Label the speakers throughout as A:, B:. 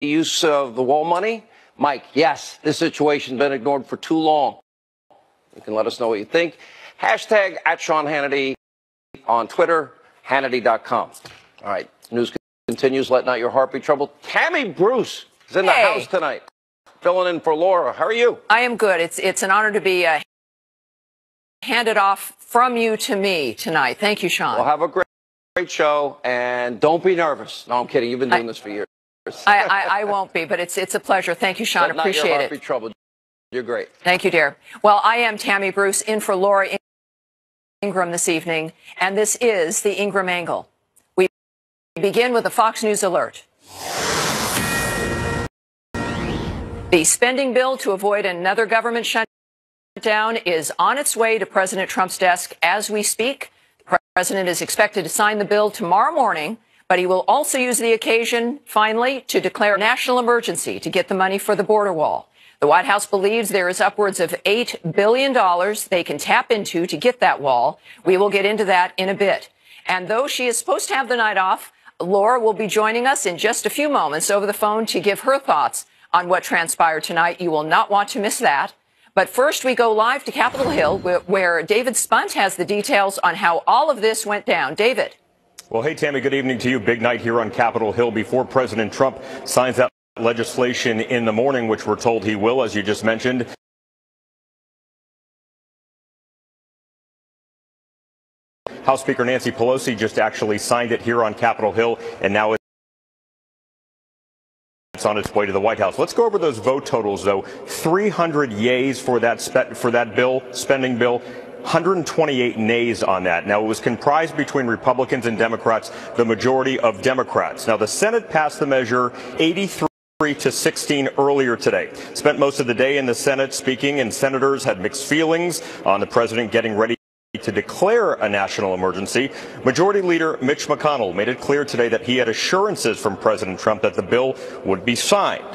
A: use of the wall money? Mike, yes, this situation's been ignored for too long. You can let us know what you think. Hashtag @Sean Hannity on Twitter, Hannity.com. All right, news continues. Let not your heart be troubled. Tammy Bruce is in the house tonight, filling in for Laura. How are you?
B: I am good. It's an honor to be handed off from you to me tonight. Thank you, Sean.
A: We'll have a great show, and don't be nervous. No, I'm kidding. You've been doing this for years.
B: I won't be, but it's a pleasure. Thank you, Sean.
A: Let
B: Appreciate
A: not your heart
B: it.
A: be troubled. You're great.
B: Thank you, dear. Well, I am Tammy Bruce in for Laura Ingraham this evening, and this is the Ingraham Angle. We begin with a Fox News alert. The spending bill to avoid another government shutdown is on its way to President Trump's desk as we speak. The president is expected to sign the bill tomorrow morning, but he will also use the occasion, finally, to declare a national emergency to get the money for the border wall. The White House believes there is upwards of $8 billion they can tap into to get that wall. We will get into that in a bit. And though she is supposed to have the night off, Laura will be joining us in just a few moments over the phone to give her thoughts on what transpired tonight. You will not want to miss that. But first, we go live to Capitol Hill, where David Spunt has the details on how all of this went down. David.
C: Well, hey, Tammy, good evening to you. Big night here on Capitol Hill before President Trump signs that legislation in the morning, which we're told he will, as you just mentioned. House Speaker Nancy Pelosi just actually signed it here on Capitol Hill, and now it's on its way to the White House. Let's go over those vote totals, though. 300 yays for that bill, spending bill. 128 nays on that. Now, it was comprised between Republicans and Democrats, the majority of Democrats. Now, the Senate passed the measure 83-16 earlier today. Spent most of the day in the Senate speaking, and senators had mixed feelings on the president getting ready to declare a national emergency. Majority Leader Mitch McConnell made it clear today that he had assurances from President Trump that the bill would be signed.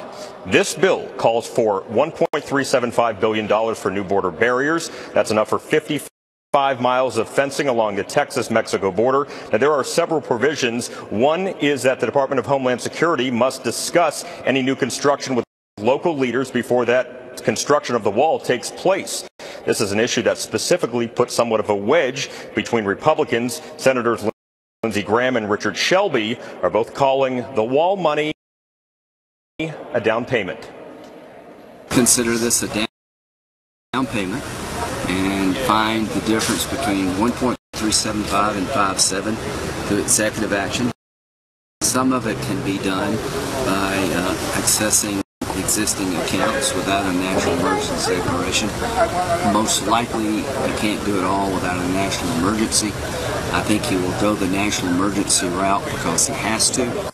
C: This bill calls for $1.375 billion for new border barriers. That's enough for 55 miles of fencing along the Texas-Mexico border. Now, there are several provisions. One is that the Department of Homeland Security must discuss any new construction with local leaders before that construction of the wall takes place. This is an issue that specifically puts somewhat of a wedge between Republicans. Senators Lindsey Graham and Richard Shelby are both calling the wall money a down payment.
D: Consider this a down payment and find the difference between 1.375 and 57 through executive action. Some of it can be done by accessing existing accounts without a national emergency declaration. Most likely, he can't do it all without a national emergency. I think he will go the national emergency route because he has to.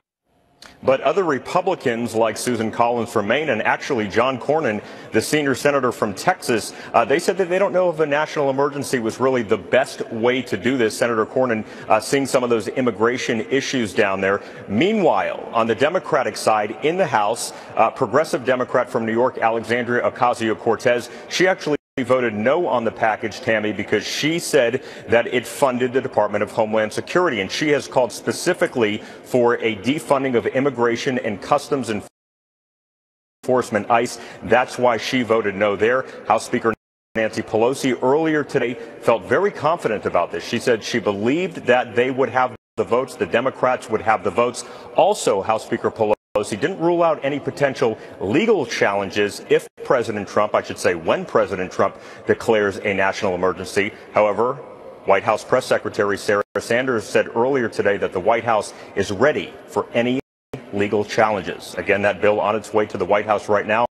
C: But other Republicans like Susan Collins from Maine and actually John Cornyn, the senior senator from Texas, they said that they don't know if a national emergency was really the best way to do this. Senator Cornyn seeing some of those immigration issues down there. Meanwhile, on the Democratic side in the House, progressive Democrat from New York, Alexandria Ocasio-Cortez, she actually voted no on the package, Tammy, because she said that it funded the Department of Homeland Security, and she has called specifically for a defunding of immigration and customs enforcement, ICE. That's why she voted no there. House Speaker Nancy Pelosi earlier today felt very confident about this. She said she believed that they would have the votes, the Democrats would have the votes. Also, House Speaker Pelosi didn't rule out any potential legal challenges if President Trump, I should say when President Trump declares a national emergency. However, White House Press Secretary Sarah Sanders said earlier today that the White House is ready for any legal challenges. Again, that bill on its way to the White House right now,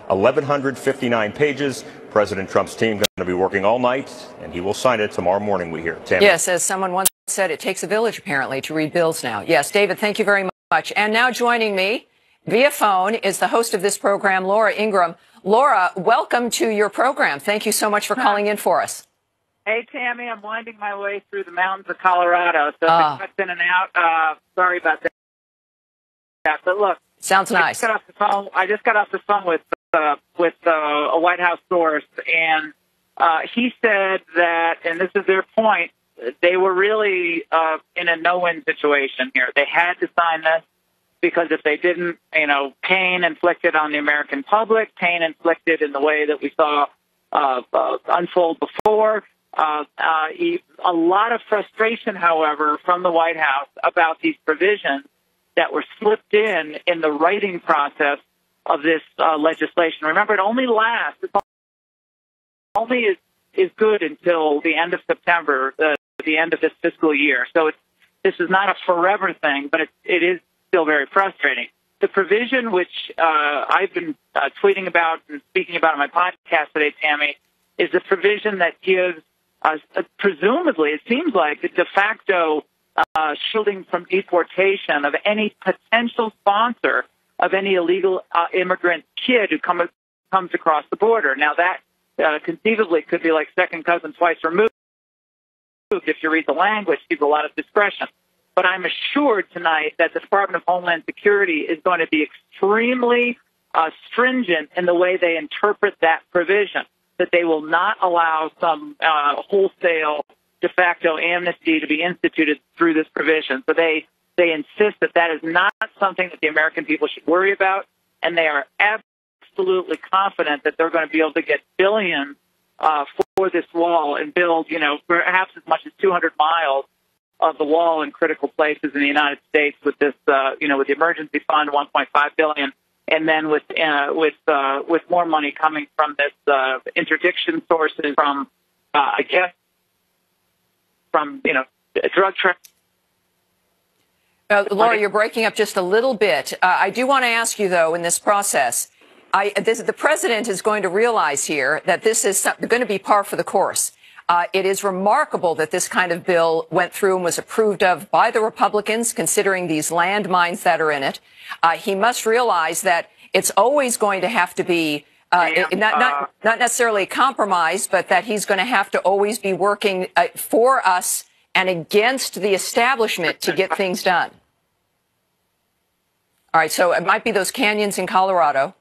C: 1,159 pages. President Trump's team going to be working all night, and he will sign it tomorrow morning, we hear. Tammy.
B: Yes, as someone once said, it takes a village, apparently, to read bills now. Yes, David, thank you very much. And now joining me via phone is the host of this program, Laura Ingraham. Laura, welcome to your program. Thank you so much for calling in for us.
E: Hey, Tammy, I'm winding my way through the mountains of Colorado, so if it cuts in and out, sorry about that. But look,
B: sounds nice.
E: I just got off the phone with a White House source, and he said that, and this is their point, they were really in a no-win situation here. They had to sign this. because if they didn't, pain inflicted on the American public, pain inflicted in the way that we saw unfold before. A lot of frustration, however, from the White House about these provisions that were slipped in the writing process of this legislation. Remember, it only lasts. It only is good until the end of September, the end of this fiscal year. So this is not a forever thing, but it is still very frustrating. The provision which I've been tweeting about and speaking about on my podcast today, Tammy, is the provision that gives presumably, it seems like, the de facto shielding from deportation of any potential sponsor of any illegal immigrant kid who comes across the border. Now, that conceivably could be like second cousin twice removed if you read the language, gives a lot of discretion. But I'm assured tonight that the Department of Homeland Security is going to be extremely stringent in the way they interpret that provision, that they will not allow some wholesale de facto amnesty to be instituted through this provision. So they insist that that is not something that the American people should worry about, and they are absolutely confident that they're going to be able to get billions for this wall and build, perhaps as much as 200 miles of the wall in critical places in the United States with this, with the emergency fund, $1.5 billion, and then with more money coming from this interdiction sources from, drug trafficking.
B: Laura, you're breaking up just a little bit. I do want to ask you, though, in this process, the president is going to realize here that this is going to be par for the course. It is remarkable that this kind of bill went through and was approved of by the Republicans, considering these landmines that are in it. He must realize that it's always going to have to be not necessarily a compromise, but that he's going to have to always be working for us and against the establishment to get things done. All right, so it might be those canyons in Colorado.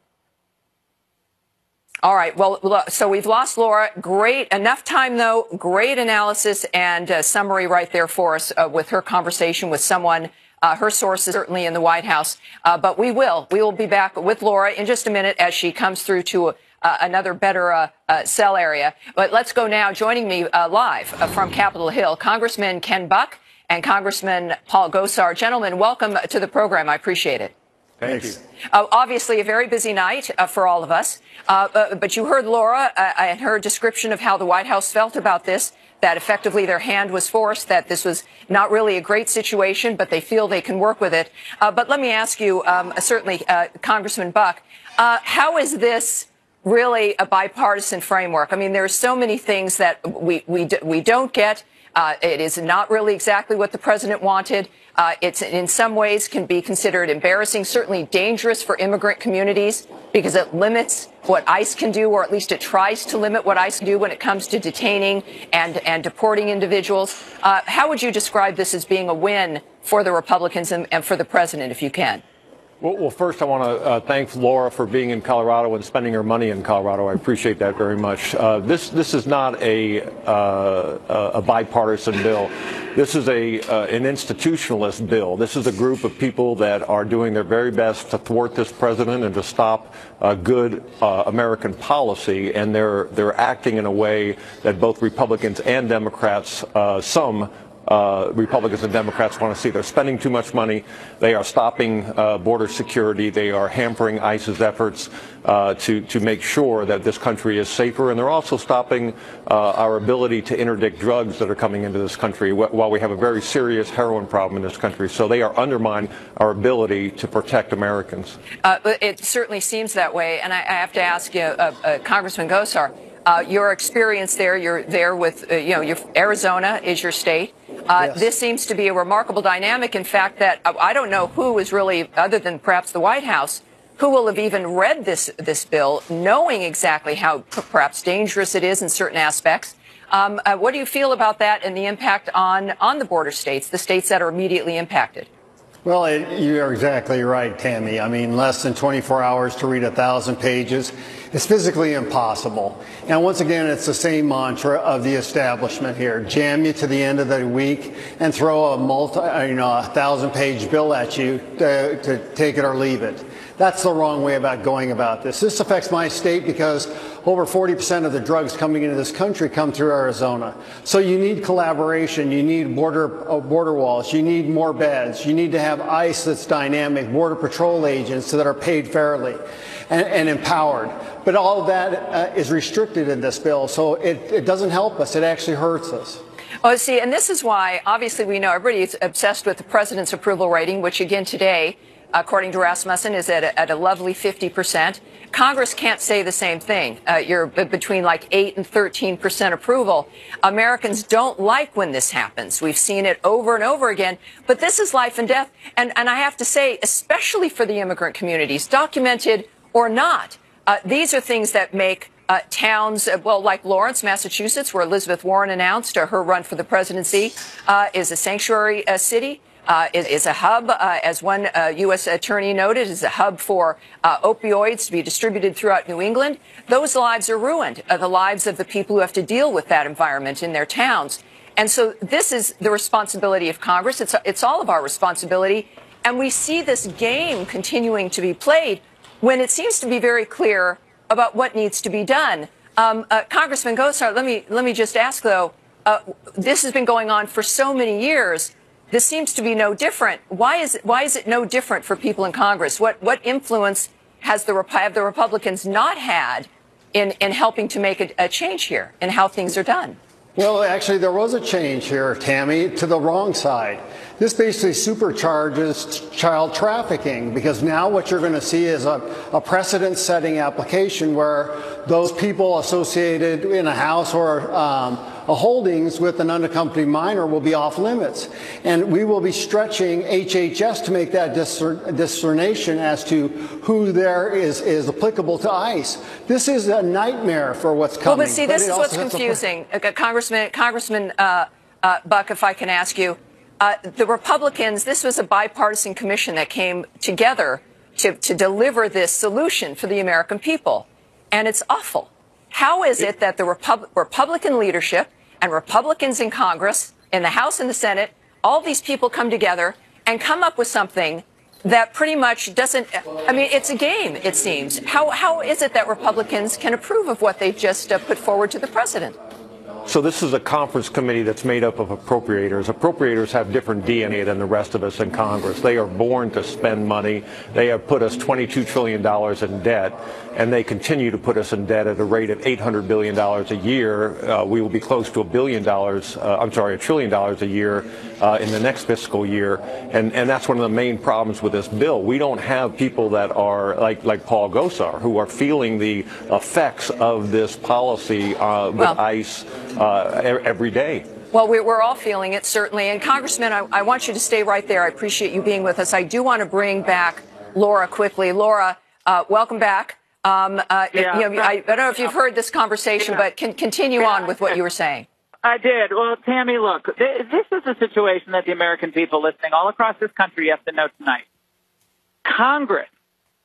B: All right, well, so we've lost Laura. Great, enough time, though. Great analysis and summary right there for us with her conversation with someone, her sources certainly in the White House. But we will be back with Laura in just a minute as she comes through to another better cell area. But let's go now. Joining me live from Capitol Hill, Congressman Ken Buck and Congressman Paul Gosar. Gentlemen, welcome to the program. I appreciate it.
C: Thanks.
B: Obviously, a very busy night for all of us. But you heard Laura and her description of how the White House felt about this, that effectively their hand was forced, that this was not really a great situation, but they feel they can work with it. But let me ask you, certainly, Congressman Buck, how is this really a bipartisan framework? I mean, there are so many things that we don't get. It is not really exactly what the president wanted. It's in some ways can be considered embarrassing, certainly dangerous for immigrant communities because it limits what ICE can do, or at least it tries to limit what ICE can do when it comes to detaining and deporting individuals. How would you describe this as being a win for the Republicans and for the president, if you can?
F: Well, first, I want to thank Laura for being in Colorado and spending her money in Colorado. I appreciate that very much. This is not a bipartisan bill. This is an institutionalist bill. This is a group of people that are doing their very best to thwart this president and to stop good American policy, and they're acting in a way that both Republicans and Democrats, Republicans and Democrats want to see. They're spending too much money. They are stopping border security. They are hampering ICE's efforts to make sure that this country is safer. And they're also stopping our ability to interdict drugs that are coming into this country while we have a very serious heroin problem in this country. So they are undermining our ability to protect Americans.
B: It certainly seems that way. And I have to ask you, Congressman Gosar, your experience there, you're there with, Arizona is your state. Yes. This seems to be a remarkable dynamic. In fact, that I don't know who is really, other than perhaps the White House, who will have even read this bill, knowing exactly how perhaps dangerous it is in certain aspects. What do you feel about that and the impact on the border states, the states that are immediately impacted?
G: Well, you're exactly right, Tammy. I mean, less than 24 hours to read 1,000 pages. It's physically impossible. And once again, it's the same mantra of the establishment here. Jam you to the end of the week and throw a 1,000-page bill at you to take it or leave it. That's the wrong way about going about this. This affects my state because over 40% of the drugs coming into this country come through Arizona. So you need collaboration. You need border walls. You need more beds. You need to have ICE that's dynamic, Border Patrol agents that are paid fairly and empowered. But all of that is restricted in this bill. So it doesn't help us. It actually hurts us.
B: Oh, see, and this is why, obviously, we know everybody is obsessed with the president's approval rating, which again today, according to Rasmussen, is at a lovely 50%. Congress can't say the same thing. You're between like 8 and 13% approval. Americans don't like when this happens. We've seen it over and over again. But this is life and death. And I have to say, especially for the immigrant communities, documented or not, these are things that make towns, well, like Lawrence, Massachusetts, where Elizabeth Warren announced her run for the presidency, is a sanctuary city. Is a hub, as one U.S. attorney noted, is a hub for opioids to be distributed throughout New England. Those lives are ruined, the lives of the people who have to deal with that environment in their towns. And so this is the responsibility of Congress. It's all of our responsibility. And we see this game continuing to be played when it seems to be very clear about what needs to be done. Congressman Gosar, let me just ask, though, this has been going on for so many years. This seems to be no different. Why is it no different for people in Congress? What influence have the Republicans not had in helping to make a change here in how things are done?
G: Well, actually, there was a change here, Tammy, to the wrong side. This basically supercharges child trafficking, because now what you're going to see is a precedent-setting application where those people associated in a house or a holdings with an unaccompanied minor will be off limits. And we will be stretching HHS to make that discernation as to who there is applicable to ICE. This is a nightmare for what's coming.
B: Well, but see, this is what's confusing. Congressman Buck, if I can ask you, the Republicans, this was a bipartisan commission that came together to deliver this solution for the American people. And it's awful. How is it that the Republican leadership and Republicans in Congress, in the House and the Senate, all these people come together and come up with something that pretty much doesn't, I mean, it's a game, it seems. How is it that Republicans can approve of what they've just put forward to the president?
F: So this is a conference committee that's made up of appropriators. Appropriators have different DNA than the rest of us in Congress. They are born to spend money. They have put us $22 trillion in debt, and they continue to put us in debt at a rate of $800 billion a year. We will be close to $1 trillion a year in the next fiscal year. And that's one of the main problems with this bill. We don't have people that are like Paul Gosar, who are feeling the effects of this policy with ICE every day.
B: Well, we're all feeling it, certainly. And Congressman, I want you to stay right there. I appreciate you being with us. I do want to bring back Laura quickly. Laura, welcome back. I don't know if you've heard this conversation, but continue on with what you were saying.
E: I did. Well, Tammy, look, this is a situation that the American people listening all across this country have to know tonight. Congress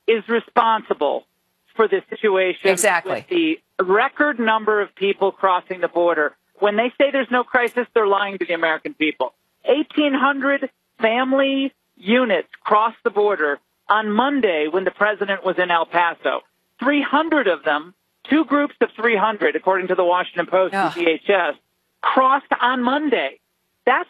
E: is responsible for this situation.
B: Exactly.
E: With the record number of people crossing the border. When they say there's no crisis, they're lying to the American people. 1,800 family units crossed the border on Monday when the president was in El Paso. 300 of them, two groups of 300, according to the Washington Post and DHS, crossed on Monday. That's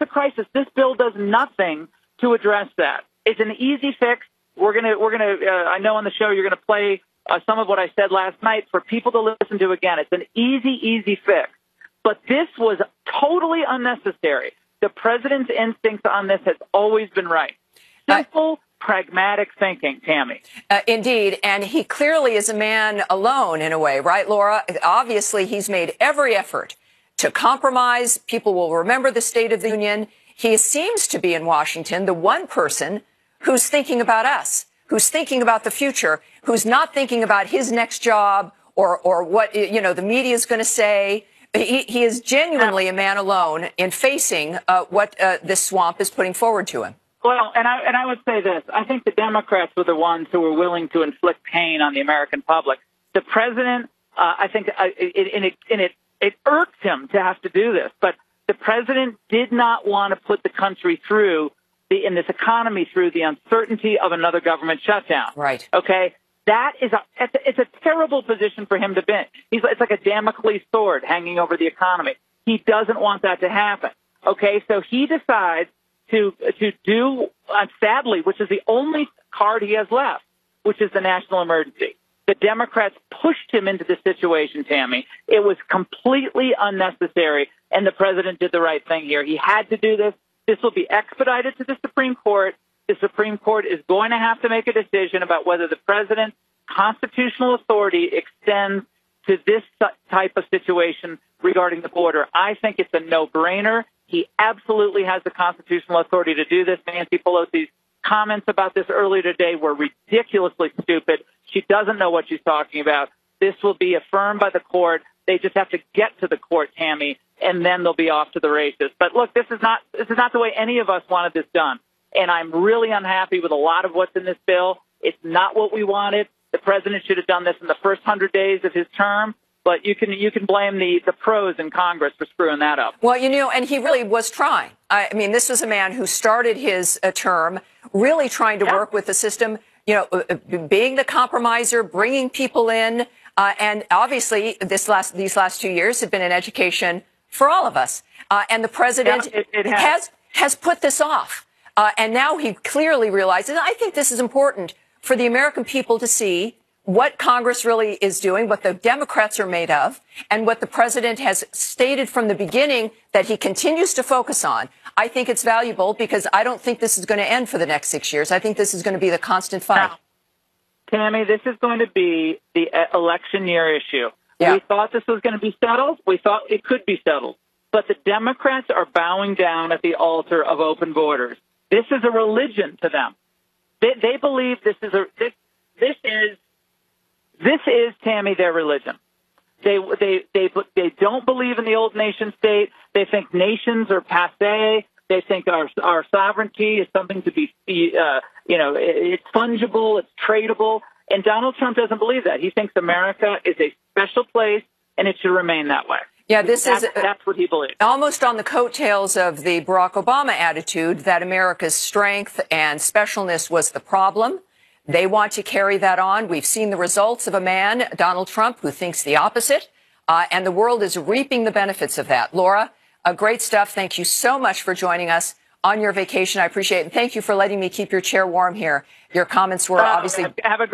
E: a crisis. This bill does nothing to address that. It's an easy fix. We're gonna. I know on the show you're gonna play some of what I said last night for people to listen to again. It's an easy fix. But this was totally unnecessary. The president's instincts on this has always been right. Simple, pragmatic thinking, Tammy.
B: Indeed. And he clearly is a man alone in a way, right, Laura? Obviously, he's made every effort to compromise. People will remember the State of the Union. He seems to be in Washington the one person who's thinking about us, who's thinking about the future, who's not thinking about his next job or what, the media is going to say. He is genuinely a man alone in facing what this swamp is putting forward to him.
E: Well, and I would say this. I think the Democrats were the ones who were willing to inflict pain on the American public. The president, I think, it irked him to have to do this, but the president did not want to put the country through in this economy through the uncertainty of another government shutdown.
B: Right.
E: Okay. That is it's a terrible position for him to be in. It's like a Damocles sword hanging over the economy. He doesn't want that to happen. Okay. So he decides to do, sadly, which is the only card he has left, which is the national emergency. The Democrats pushed him into this situation, Tammy. It was completely unnecessary, and the president did the right thing here. He had to do this. This will be expedited to the Supreme Court. The Supreme Court is going to have to make a decision about whether the president's constitutional authority extends to this type of situation regarding the border. I think it's a no-brainer. He absolutely has the constitutional authority to do this. Nancy Pelosi's comments about this earlier today were ridiculously stupid. She doesn't know what she's talking about. This will be affirmed by the court. They just have to get to the court, Tammy, and then they'll be off to the races. But look, this is not the way any of us wanted this done. And I'm really unhappy with a lot of what's in this bill. It's not what we wanted. The president should have done this in the first 100 days of his term. But you can blame the pros in Congress for screwing that up.
B: Well, and he really was trying. I mean, this was a man who started his term really trying to work with the system, being the compromiser, bringing people in. And obviously, these last 2 years have been an education for all of us. And the president has put this off. And now he clearly realizes, I think this is important for the American people to see what Congress really is doing, what the Democrats are made of, and what the president has stated from the beginning that he continues to focus on. I think it's valuable because I don't think this is going to end for the next 6 years. I think this is going to be the constant fight.
E: Now, Tammy, this is going to be the election year issue.
B: Yeah.
E: We thought this was going to be settled. We thought it could be settled. But the Democrats are bowing down at the altar of open borders. This is a religion to them. They believe this is, Tammy, their religion. They don't believe in the old nation state. They think nations are passé. They think our sovereignty is something to be, it's fungible, it's tradable. And Donald Trump doesn't believe that. He thinks America is a special place and it should remain that way.
B: Yeah,
E: that's what he believes.
B: Almost on the coattails of the Barack Obama attitude that America's strength and specialness was the problem. They want to carry that on. We've seen the results of a man, Donald Trump, who thinks the opposite, and the world is reaping the benefits of that. Laura, great stuff. Thank you so much for joining us on your vacation. I appreciate it. And thank you for letting me keep your chair warm here. Your comments were obviously...
E: Have a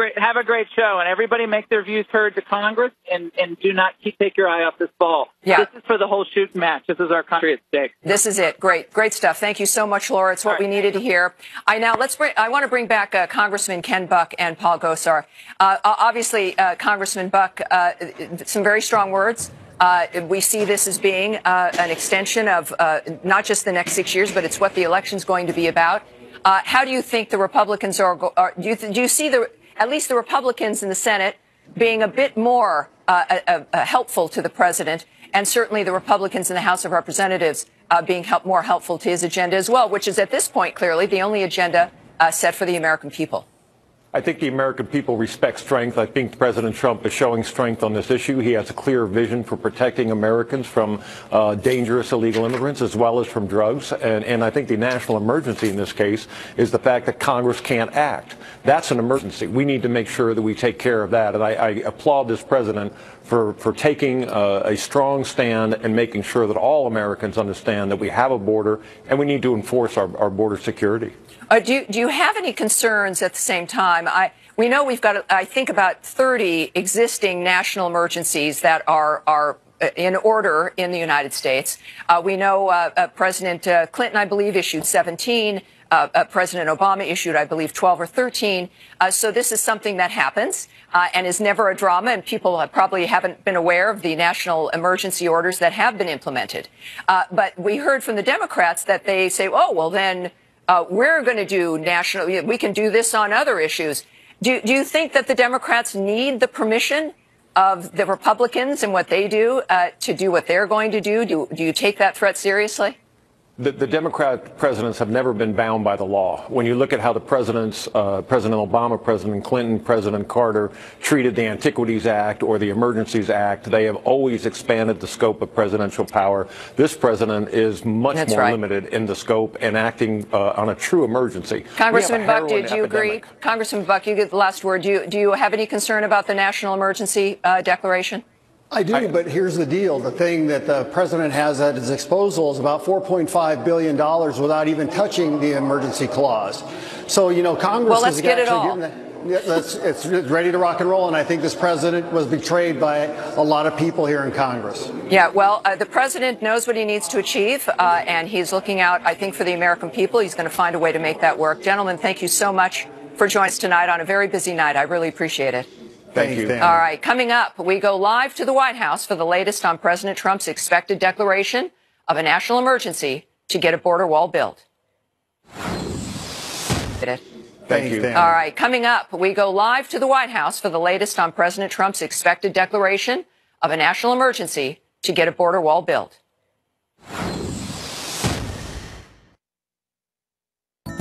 E: great show, and everybody make their views heard to Congress, and do not take your eye off this ball.
B: Yeah.
E: This is for the whole shooting match. This is our country at stake.
B: This is it. Great stuff. Thank you so much, Laura. It's what we needed to hear. I want to bring back Congressman Ken Buck and Paul Gosar. Obviously, Congressman Buck, some very strong words. We see this as being an extension of not just the next 6 years, but it's what the election's going to be about. How do you think the Republicans do you see at least the Republicans in the Senate being a bit more helpful to the president, and certainly the Republicans in the House of Representatives being more helpful to his agenda as well, which is at this point clearly the only agenda set for the American people?
F: I think the American people respect strength. I think President Trump is showing strength on this issue. He has a clear vision for protecting Americans from dangerous illegal immigrants as well as from drugs. And I think the national emergency in this case is the fact that Congress can't act. That's an emergency. We need to make sure that we take care of that. And I applaud this president for taking a strong stand and making sure that all Americans understand that we have a border and we need to enforce our border security.
B: Do you have any concerns at the same time? We know we've got, I think, about 30 existing national emergencies that are in order in the United States. We know President Clinton, I believe, issued 17. President Obama issued, I believe, 12 or 13. So this is something that happens and is never a drama, and people probably haven't been aware of the national emergency orders that have been implemented. But we heard from the Democrats that they say, oh, well, then we're going to do national, we can do this on other issues. Do you think that the Democrats need the permission of the Republicans and what they do to do what they're going to do? Do you take that threat seriously?
F: The Democrat presidents have never been bound by the law. When you look at how the presidents, President Obama, President Clinton, President Carter, treated the Antiquities Act or the Emergencies Act, they have always expanded the scope of presidential power. This president is much more limited in the scope and acting on a true emergency.
B: Congressman Buck, did you agree? Congressman Buck, you get the last word. Do you have any concern about the national emergency declaration?
G: I do, but here's the deal. The thing that the president has at his disposal is about $4.5 billion without even touching the emergency clause. So, you know, Congress
B: let's
G: is
B: get it
G: actually
B: all.
G: getting it's ready to rock and roll, and I think this president was betrayed by a lot of people here in Congress.
B: Yeah, well, the president knows what he needs to achieve, and he's looking out, I think, for the American people. He's going to find a way to make that work. Gentlemen, thank you so much for joining us tonight on a very busy night. I really appreciate it.
F: Thank you.
B: All right, coming up, we go live to the White House for the latest on President Trump's expected declaration of a national emergency to get a border wall built.
F: Thank you.
B: All right, coming up, we go live to the White House for the latest on President Trump's expected declaration of a national emergency to get a border wall built.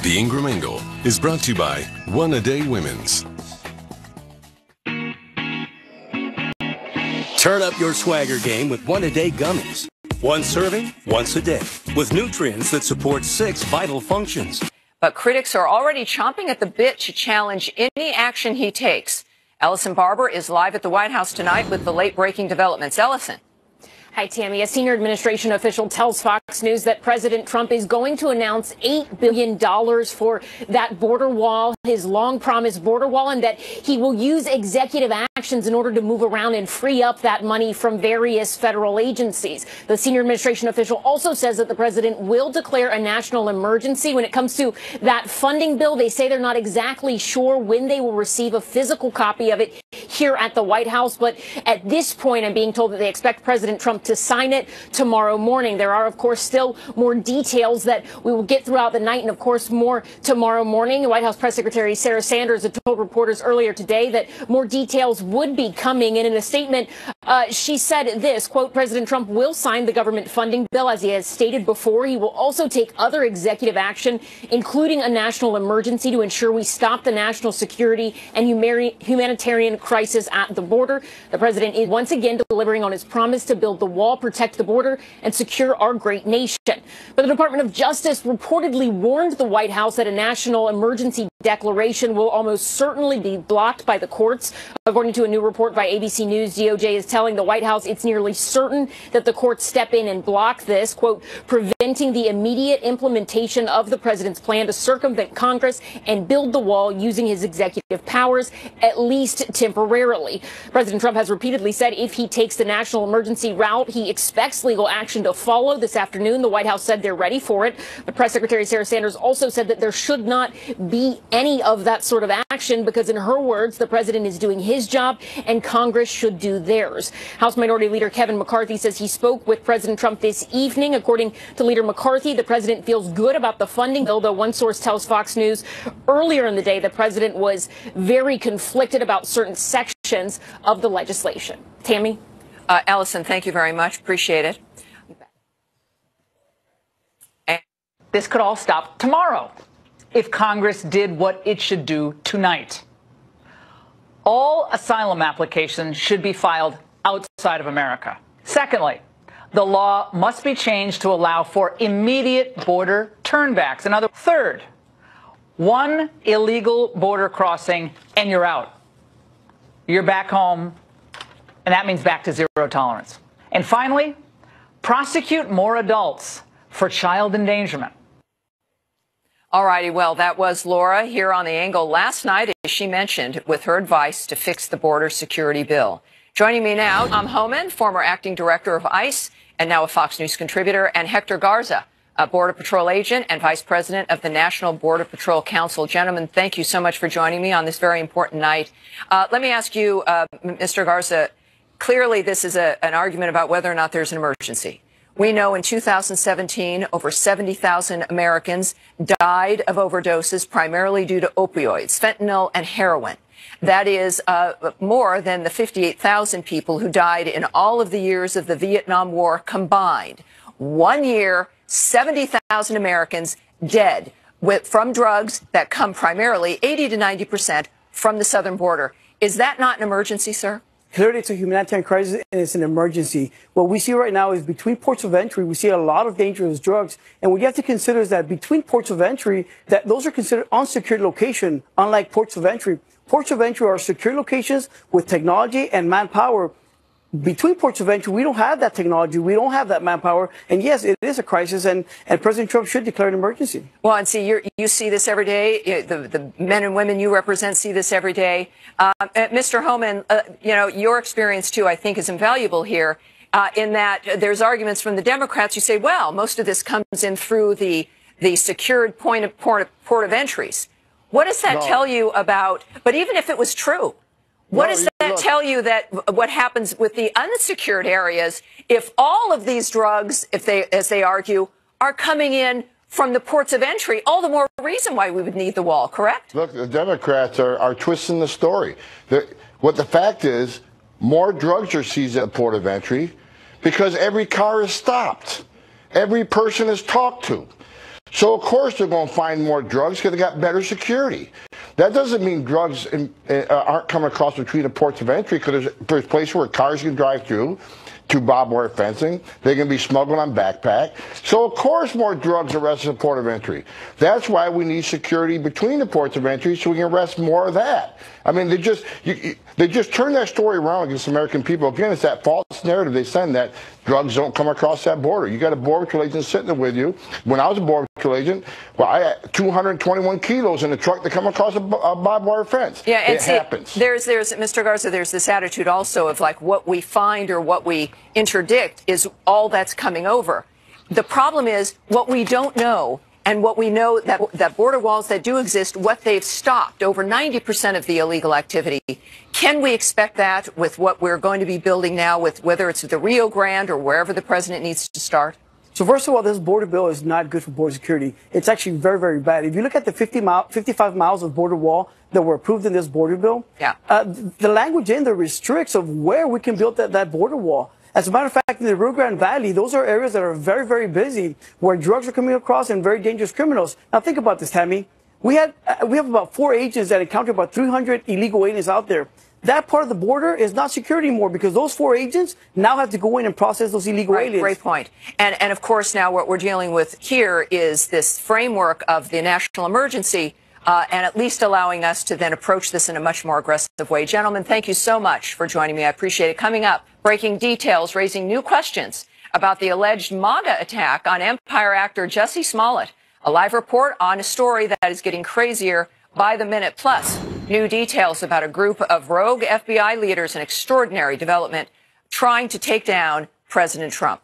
H: The Ingraham Angle is brought to you by One A Day Women's.
I: Turn up your swagger game with One A Day gummies. One serving, once a day, with nutrients that support 6 vital functions.
B: But critics are already chomping at the bit to challenge any action he takes. Ellison Barber is live at the White House tonight with the late-breaking developments. Ellison.
J: Hi, Tammy. A senior administration official tells Fox News that President Trump is going to announce $8 billion for that border wall, his long-promised border wall, and that he will use executive actions in order to move around and free up that money from various federal agencies. The senior administration official also says that the president will declare a national emergency. When it comes to that funding bill, they say they're not exactly sure when they will receive a physical copy of it here at the White House. But at this point, I'm being told that they expect President Trump to sign it tomorrow morning. There are, of course, still more details that we will get throughout the night, and, of course, more tomorrow morning. The White House Press Secretary Sarah Sanders had told reporters earlier today that more details would be coming. And in a statement, she said this, quote, President Trump will sign the government funding bill, as he has stated before. He will also take other executive action, including a national emergency, to ensure we stop the national security and humanitarian crisis at the border. The president is once again delivering on his promise to build the wall, protect the border, and secure our great nation. But the Department of Justice reportedly warned the White House that a national emergency declaration will almost certainly be blocked by the courts. According to a new report by ABC News, DOJ is telling the White House it's nearly certain that the courts step in and block this, quote, preventing the immediate implementation of the president's plan to circumvent Congress and build the wall using his executive powers, at least temporarily. President Trump has repeatedly said if he takes the national emergency route, he expects legal action to follow. This afternoon, the White House said they're ready for it. But Press Secretary Sarah Sanders also said that there should not be any of that sort of action because, in her words, the president is doing his job and Congress should do theirs. House Minority Leader Kevin McCarthy says he spoke with President Trump this evening. According to Leader McCarthy, the president feels good about the funding bill, though one source tells Fox News earlier in the day the president was very conflicted about certain sections of the legislation. Tammy?
B: Ellison, thank you very much. Appreciate it.
K: This could all stop tomorrow if Congress did what it should do tonight. All asylum applications should be filed outside of America. Secondly, the law must be changed to allow for immediate border turnbacks. Third, one illegal border crossing and you're out. You're back home, and that means back to zero tolerance. And finally, prosecute more adults for child endangerment.
B: All righty. Well, that was Laura here on The Angle last night, as she mentioned, with her advice to fix the border security bill. Joining me now, Tom Homan, former acting director of ICE and now a Fox News contributor, and Hector Garza, a Border Patrol agent and vice president of the National Border Patrol Council. Gentlemen, thank you so much for joining me on this very important night. Let me ask you, Mr. Garza, clearly this is an argument about whether or not there's an emergency. We know in 2017, over 70,000 Americans died of overdoses, primarily due to opioids, fentanyl and heroin. That is more than the 58,000 people who died in all of the years of the Vietnam War combined. 1 year, 70,000 Americans dead from drugs that come primarily 80 to 90% from the southern border. Is that not an emergency, sir?
L: Clearly, it's a humanitarian crisis and it's an emergency. What we see right now is between ports of entry, we see a lot of dangerous drugs. And what you have to consider is that between ports of entry, that those are considered unsecured location, unlike ports of entry. Ports of entry are secure locations with technology and manpower. Between ports of entry, we don't have that technology. We don't have that manpower. And yes, it is a crisis, and President Trump should declare an emergency.
B: Well, and see, you see this every day. The men and women you represent see this every day. Mr. Homan, your experience, too, I think is invaluable here in that there's arguments from the Democrats. You say, well, most of this comes in through the secured port of entries. What does that tell you about, but even if it was true, what does that tell you that what happens with the unsecured areas if all of these drugs, as they argue, are coming in from the ports of entry? All the more reason why we would need the wall, correct?
M: Look, the Democrats are twisting the story. What the fact is, more drugs are seized at the port of entry because every car is stopped. Every person is talked to. So, of course, they're going to find more drugs because they got better security. That doesn't mean drugs aren't coming across between the ports of entry, because there's places where cars can drive through to barbed wire fencing. They can be smuggled on backpack. So, of course, more drugs arrested at the port of entry. That's why we need security between the ports of entry so we can arrest more of that. I mean, they just turn that story around against American people. Again, it's that false narrative they send that drugs don't come across that border. You got a Border Patrol agent sitting there with you. When I was a Border Patrol agent, well, I had 221 kilos in the truck to come across a barbed wire fence.
B: Yeah, and
M: it happens.
B: There's Mr. Garza, there's this attitude also of like what we find or what we interdict is all that's coming over. The problem is what we don't know. And what we know that border walls that do exist, what they've stopped, over 90% of the illegal activity. Can we expect that with what we're going to be building now, with whether it's the Rio Grande or wherever the president needs to start?
L: So first of all, this border bill is not good for border security. It's actually very, very bad. If you look at the 55 miles of border wall that were approved in this border bill, the language in there restricts of where we can build that border wall. As a matter of fact, in the Rio Grande Valley, those are areas that are very, very busy, where drugs are coming across and very dangerous criminals. Now, think about this, Tammy. We have about 4 agents that encounter about 300 illegal aliens out there. That part of the border is not secure anymore because those 4 agents now have to go in and process those illegal aliens.
B: Great point. And of course, now what we're dealing with here is this framework of the national emergency, and at least allowing us to then approach this in a much more aggressive way. Gentlemen, thank you so much for joining me. I appreciate it. Coming up, breaking details, raising new questions about the alleged MAGA attack on Empire actor Jussie Smollett. A live report on a story that is getting crazier by the minute. Plus, new details about a group of rogue FBI leaders, an extraordinary development, trying to take down President Trump.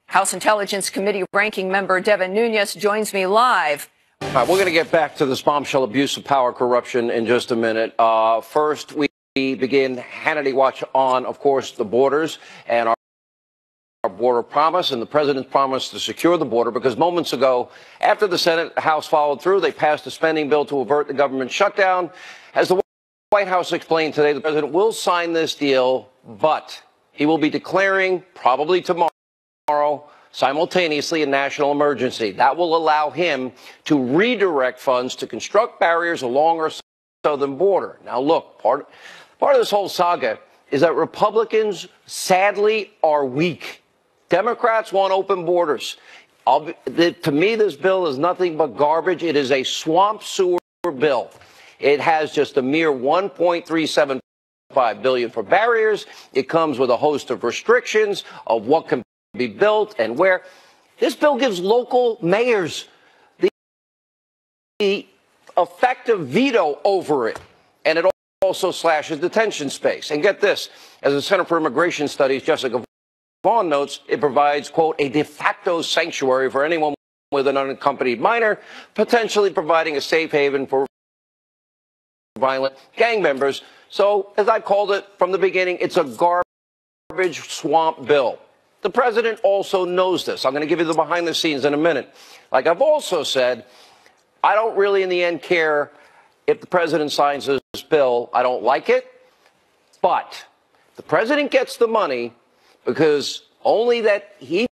B: House Intelligence Committee ranking member Devin Nunes joins me live.
A: All right, we're going to get back to this bombshell abuse of power corruption in just a minute. First, we begin Hannity Watch on, of course, the borders and our border promise and the president's promise to secure the border, because moments ago, after the Senate House followed through, they passed a spending bill to avert the government shutdown. As the White House explained today, the president will sign this deal, but he will be declaring, probably tomorrow, simultaneously a national emergency. That will allow him to redirect funds to construct barriers along our southern border. Now, look, part of this whole saga is that Republicans, sadly, are weak. Democrats want open borders. To me, this bill is nothing but garbage. It is a swamp sewer bill. It has just a mere $1.375 billion for barriers. It comes with a host of restrictions of what can be built and where. This bill gives local mayors the effective veto over it, and it also slashes detention space. And get this, as the Center for Immigration Studies, Jessica Vaughn notes, it provides, quote, a de facto sanctuary for anyone with an unaccompanied minor, potentially providing a safe haven for violent gang members. So, as I called it from the beginning, it's a garbage swamp bill. The president also knows this. I'm going to give you the behind the scenes in a minute. Like I've also said, I don't really in the end care if the president signs this bill. I don't like it. But the president gets the money because only that he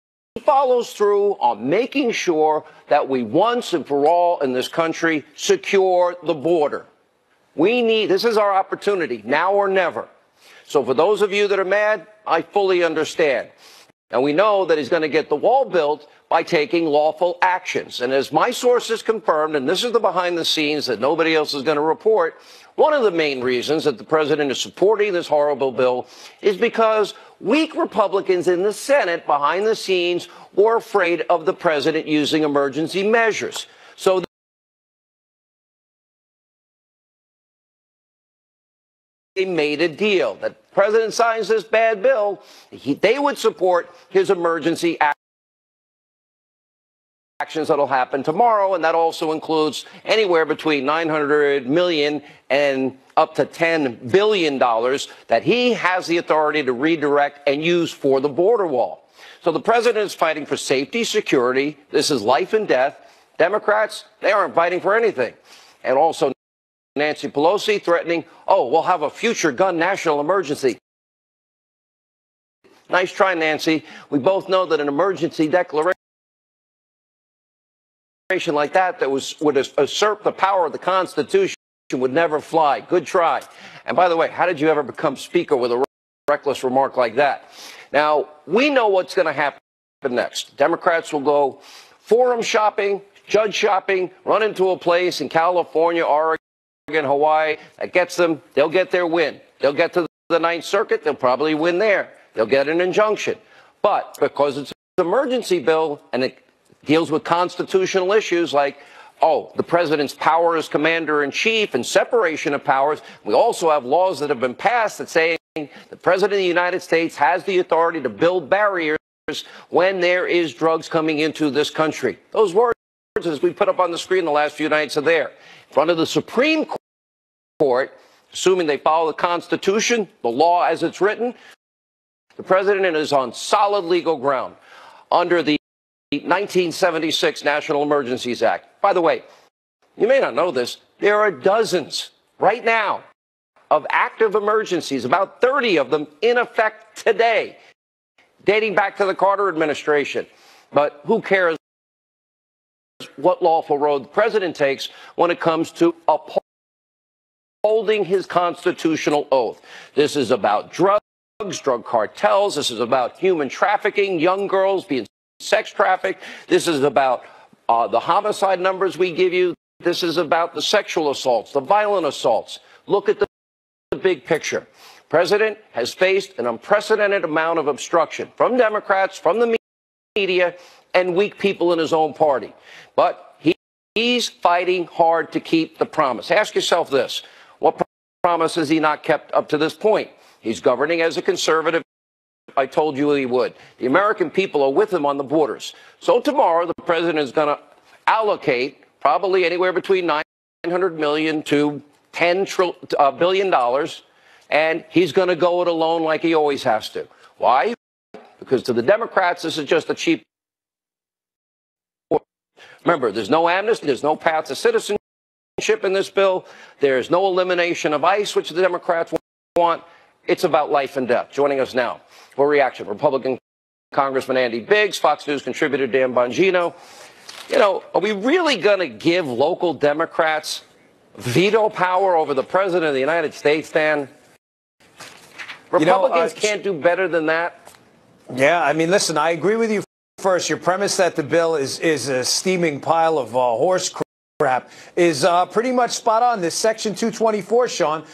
A: follows through on making sure that we once and for all in this country secure the border. This is our opportunity, now or never. So for those of you that are mad, I fully understand. And we know that he's going to get the wall built by taking lawful actions. And as my sources confirmed, and this is the behind the scenes that nobody else is going to report, one of the main reasons that the president is supporting this horrible bill is because weak Republicans in the Senate behind the scenes were afraid of the president using emergency measures. So they made a deal that the president signs this bad bill, they would support his emergency actions that'll happen tomorrow, and that also includes anywhere between $900 million and up to $10 billion that he has the authority to redirect and use for the border wall. So the president is fighting for safety, security. This is life and death. Democrats, they aren't fighting for anything. And also Nancy Pelosi threatening, oh, we'll have a future gun national emergency. Nice try, Nancy. We both know that an emergency declaration like that would usurp the power of the Constitution would never fly. Good try. And by the way, how did you ever become Speaker with a reckless remark like that? Now, we know what's going to happen next. Democrats will go forum shopping, judge shopping, run into a place in California, Oregon, Hawaii that gets them. They'll get their win. They'll get to the Ninth Circuit. They'll probably win there. They'll get an injunction. But because it's an emergency bill and it deals with constitutional issues like, oh, the president's power as commander-in-chief and separation of powers. We also have laws that have been passed that say the president of the United States has the authority to build barriers when there is drugs coming into this country. Those words, as we put up on the screen the last few nights, are there. In front of the Supreme Court, assuming they follow the Constitution, the law as it's written, the president is on solid legal ground under the 1976 National Emergencies Act. By the way, you may not know this, there are dozens right now of active emergencies, about 30 of them in effect today, dating back to the Carter administration. But who cares what lawful road the president takes when it comes to upholding his constitutional oath? This is about drugs, drug cartels. This is about human trafficking, young girls being sex trafficked. This is about the homicide numbers we give you. This is about the sexual assaults, the violent assaults. Look at the big picture. President has faced an unprecedented amount of obstruction from Democrats, from the media, and weak people in his own party. But he's fighting hard to keep the promise. Ask yourself this. What promise has he not kept up to this point? He's governing as a conservative. I told you he would. The American people are with him on the borders. So tomorrow, the president is going to allocate probably anywhere between $900 million to $10 billion, and he's going to go it alone like he always has to. Why? Because to the Democrats, this is just a cheap. Remember, there's no amnesty, there's no path to citizenship in this bill. There's no elimination of ICE, which the Democrats want. It's about life and death. Joining us now for reaction, Republican Congressman Andy Biggs, Fox News contributor Dan Bongino. You know, are we really going to give local Democrats veto power over the president of the United States, Dan? Republicans can't do better than that.
N: Yeah, I mean, listen, I agree with you. First, your premise that the bill is a steaming pile of horse crap is pretty much spot on. This Section 224, Sean,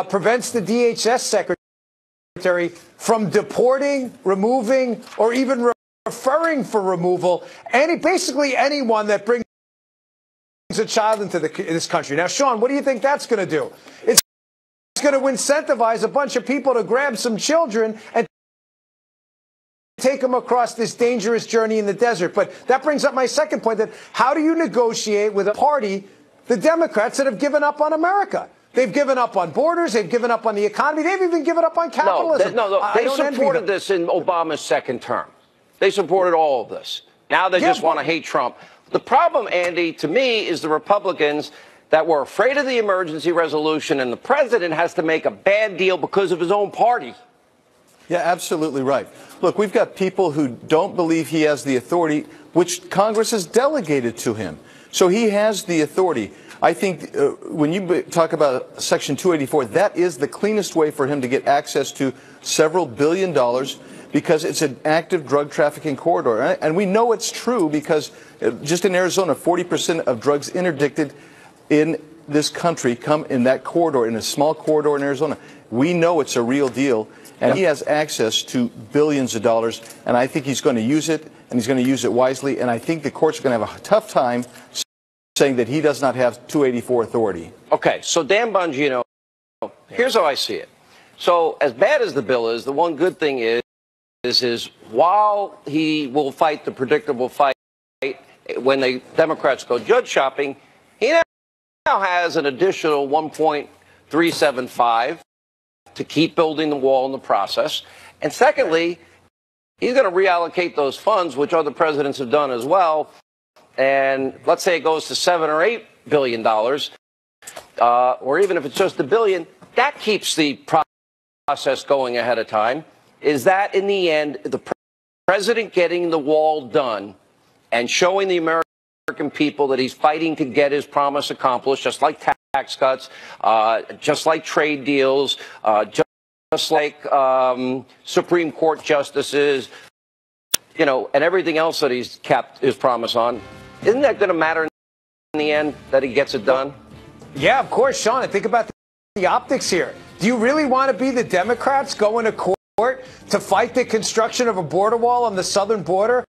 N: prevents the DHS secretary from deporting, removing, or even referring for removal basically anyone that brings a child into this country. Now, Sean, what do you think that's going to do? It's going to incentivize a bunch of people to grab some children and take them across this dangerous journey in the desert. But that brings up my second point, that how do you negotiate with a party, the Democrats, that have given up on America? They've given up on borders. They've given up on the economy. They've even given up on capitalism.
A: They supported this in Obama's second term. They supported all of this. Now they just want to hate Trump. The problem, Andy, to me, is the Republicans that were afraid of the emergency resolution, and the president has to make a bad deal because of his own party.
O: Yeah, absolutely right. Look, we've got people who don't believe he has the authority, which Congress has delegated to him. So he has the authority. I think when you talk about Section 284, that is the cleanest way for him to get access to several $billion because it's an active drug trafficking corridor. And we know it's true because just in Arizona, 40% of drugs interdicted in this country come in that corridor, in a small corridor in Arizona. We know it's a real deal, and he has access to billions of dollars, and I think he's going to use it, and he's going to use it wisely, and I think the courts are going to have a tough time saying that he does not have 284 authority.
A: Okay, so Dan Bongino, here's how I see it. So as bad as the bill is, the one good thing is while he will fight the predictable fight when the Democrats go judge shopping, he now has an additional 1.375 to keep building the wall in the process. And secondly, he's going to reallocate those funds, which other presidents have done as well. And let's say it goes to $7 or $8 billion, or even if it's just $1 billion, that keeps the process going ahead of time. Is that, in the end, the president getting the wall done and showing the American people that he's fighting to get his promise accomplished, just like tax cuts, just like trade deals, just like Supreme Court justices, you know, and everything else that he's kept his promise on? Isn't that going to matter in the end, that he gets it done?
N: Yeah, of course, Sean. And think about the optics here. Do you really want to be the Democrats going to court to fight the construction of a border wall on the southern border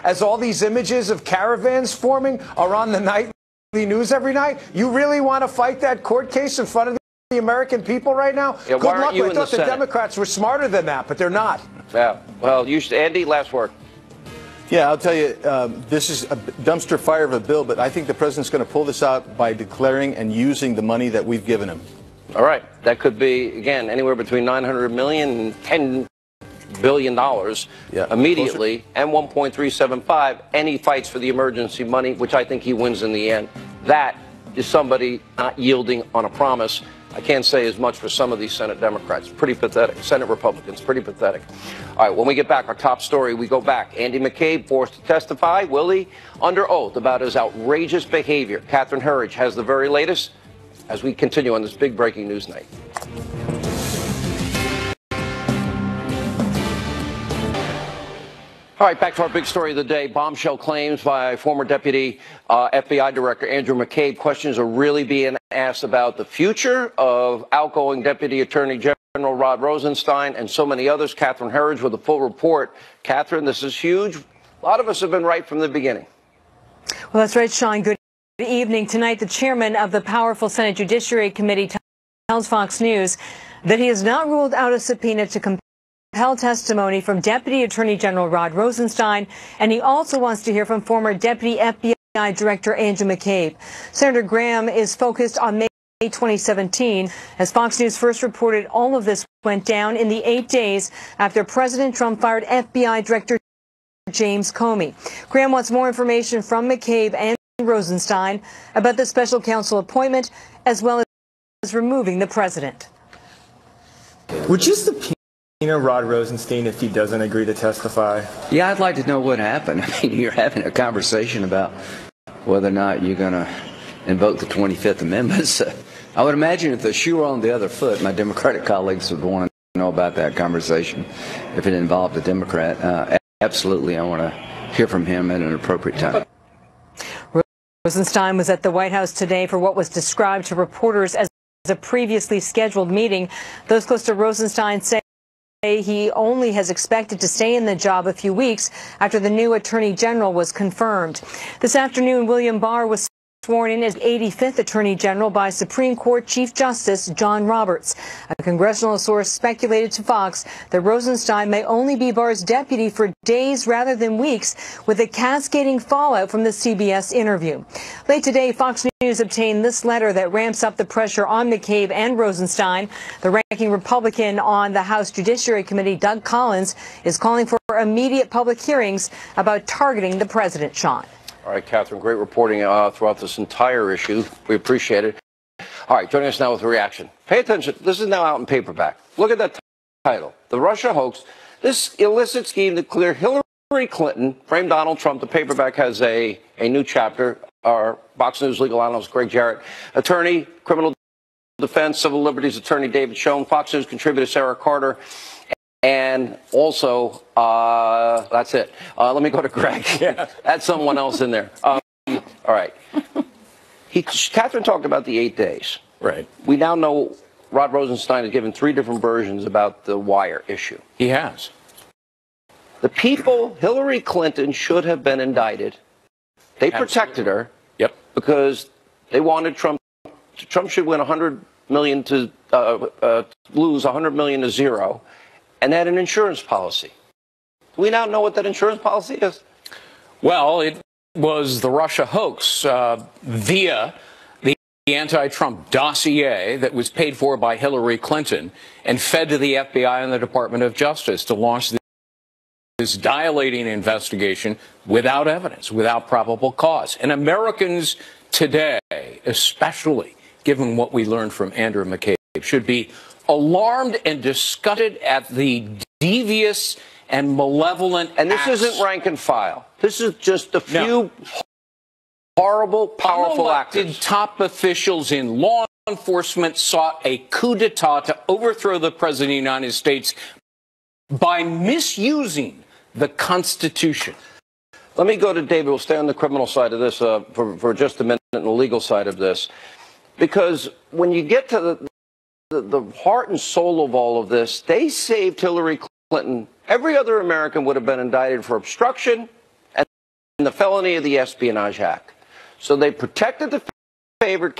N: as all these images of caravans forming are on the nightly news every night? You really want to fight that court case in front of the American people right now?
A: Yeah,
N: Good luck. I thought the
A: Senate?
N: Democrats were smarter than that, but they're not.
A: Yeah. Well, you should, Andy, last word.
O: Yeah, I'll tell you, this is a dumpster fire of a bill, but I think the president's going to pull this out by declaring and using the money that we've given him.
A: All right. That could be, again, anywhere between $900 million and $10 billion immediately, and 1.375, and he fights for the emergency money, which I think he wins in the end. That is somebody not yielding on a promise. I can't say as much for some of these Senate Democrats. Pretty pathetic. Senate Republicans, pretty pathetic. All right, when we get back, our top story, we go back. Andy McCabe forced to testify, will he? Under oath about his outrageous behavior. Catherine Herridge has the very latest as we continue on this big breaking news night. All right, back to our big story of the day. Bombshell claims by former Deputy FBI Director Andrew McCabe. Questions are really being asked about the future of outgoing Deputy Attorney General Rod Rosenstein and so many others. Catherine Herridge with a full report. Catherine, this is huge. A lot of us have been right from the beginning.
P: Well, that's right, Sean. Good evening. Tonight, the chairman of the powerful Senate Judiciary Committee tells Fox News that he has not ruled out a subpoena to compel testimony from Deputy Attorney General Rod Rosenstein, and he also wants to hear from former Deputy FBI Director Andrew McCabe. Senator Graham is focused on May 2017. As Fox News first reported, all of this went down in the 8 days after President Trump fired FBI Director James Comey. Graham wants more information from McCabe and Rosenstein about the special counsel appointment, as well as removing the president.
Q: Would you subpoena Rod Rosenstein if he doesn't agree to testify?
R: Yeah, I'd like to know what happened. I mean, you're having a conversation about whether or not you're going to invoke the 25th Amendment. So I would imagine if the shoe were on the other foot, my Democratic colleagues would want to know about that conversation if it involved a Democrat. Absolutely, I want to hear from him at an appropriate time.
P: Rosenstein was at the White House today for what was described to reporters as a previously scheduled meeting. Those close to Rosenstein say he only has expected to stay in the job a few weeks after the new Attorney General was confirmed. This afternoon, William Barr was sworn in as 85th Attorney General by Supreme Court Chief Justice John Roberts. A congressional source speculated to Fox that Rosenstein may only be Barr's deputy for days rather than weeks, with a cascading fallout from the CBS interview. Late today, Fox News obtained this letter that ramps up the pressure on McCabe and Rosenstein. The ranking Republican on the House Judiciary Committee, Doug Collins, is calling for immediate public hearings about targeting the president, Sean.
A: All right, Catherine, great reporting throughout this entire issue. We appreciate it. All right, joining us now with a reaction. Pay attention. This is now out in paperback. Look at that title. The Russia hoax This illicit scheme to clear Hillary Clinton framed Donald Trump. The paperback has a new chapter. Our Fox News legal analyst, Greg Jarrett, attorney, criminal defense, civil liberties attorney, David Schoen, Fox News contributor, Sarah Carter, and also, that's it. Let me go to Greg. Yeah. Add someone else in there. All right. Catherine talked about the 8 days.
S: Right.
A: We now know Rod Rosenstein has given 3 different versions about the wire issue.
S: He has.
A: The people, Hillary Clinton, should have been indicted. They protected her.
S: Yep.
A: Because they wanted Trump. Trump should win 100 million to lose 100 million to 0, and they had an insurance policy. Do we now know what that insurance policy is?
S: Well, it was the Russia hoax via the anti-Trump dossier that was paid for by Hillary Clinton and fed to the FBI and the Department of Justice to launch this dilating investigation without evidence, without probable cause. And Americans today, especially given what we learned from Andrew McCabe, should be alarmed and disgusted at the devious and malevolent
A: And this isn't rank and file. This is just a few horrible, powerful actors.
S: Top officials in law enforcement sought a coup d'etat to overthrow the president of the United States by misusing the Constitution.
A: Let me go to David. We'll stay on the criminal side of this for just a minute and the legal side of this. Because when you get to the heart and soul of all of this, they saved Hillary Clinton. Every other American would have been indicted for obstruction and the felony of the Espionage Act. So they protected the favored